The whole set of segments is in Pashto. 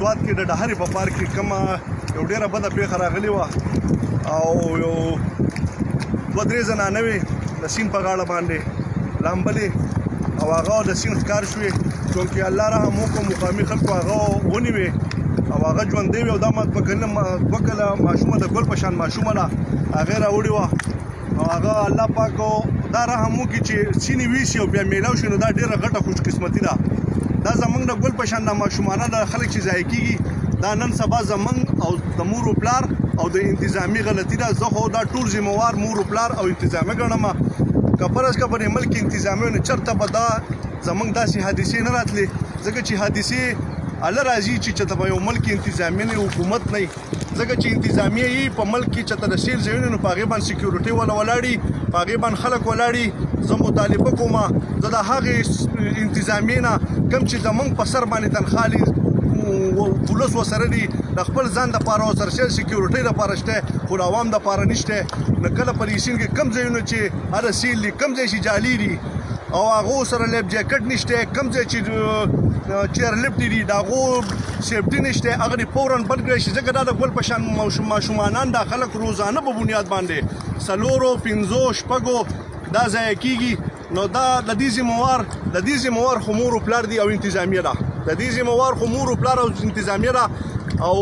آباد کې د ډهرې په پارک کې کومه یو ډېره بده پیښه راغلې وه او یو 2-3 زنانه وې د سیند په غاړه باندې لامبلې او هغه د سیند ښکار شوې چونکې الله رحم وکړو مقامي خلکو هغه ونیوې او هغه ژوندۍ وې او دا دوه کله ماشومه د ګل په شان ماشومه ده هغې راوړې وه او هغه الله پاک دا رحم وکړي چې سینې ویسي او بیا میلاو شي نو دا ډېره غټه خوش قسمتي ده دا زمونږ د ګل په شان د ماشومانه د خلک چې ضایع کېږي دا نن سبا زمونږ او د مور و پلار او د انتظامي غلطي ده زه خو دا ټول ذموار مور و پلار او انتظامي ګڼم که فرض که په دې ملک کې انتظامي وي نو چېرته به دا زمونږ داسې حادثې نه راتلې ځکه چې حادثې هله راځي چې چېرته به یو ملک انتظامي نه حکومت نه ځکه چې انتظامیه یې په ملک کې چېرته د سیل ځایونه نو په هغې باندې سکیورټۍ والا ولاړي په هغې باندې خلک ولاړي زه مطالبه کوم زه د هغې انتظامیې نه کوم چې زمونږ په سر باندې تنخوا پولیس ورسره دي د خپل ځان دپاره ورسره شته سکیورټۍ دپاره شته خو د عوام دپاره نشته نو کله په دې سیند کې کوم ځایونه چې هره سیل دي کوم ځای چې جالي دي او هغو سره لیف جاکټ نشته کوم ځای چې چیر لفټ دي د هغو سیفټي نشته هغه دې فوراً بند کړی شي ځکه دا د ګل په شان ماشومانان دا خلک روزانه په بنیاد باندې 4-5-6 دا ضایع کېږي نو دا د دې ذموار خو مور و پلار دي او انتظامیه ده د دې ذموار خو مور و پلار او انتظامیه ده او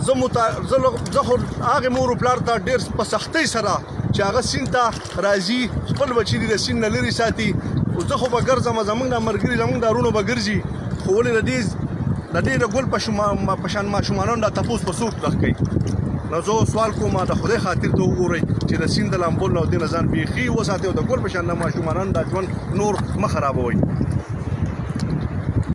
زه خو هغې مور و پلار ته ډېر په سختۍ سره چې هغه سیند ته راځي خپل بچي دي د سیند نه لرې ساتي زه خو به ګرځم زمونږ د ملګري زمونږ د ورونو به ګرځي خو ولې د دې د ګل په شان ماشومانانو دا تپوس په څوک لږ کوي نو زه سوال کوم د خدای خاطر ته وګورئ چې د سیند د لامبو نه او دې نه ځان بیخي وساتئ او د ګل په شان ماشومانانو دا ژوند نور مه خرابوئ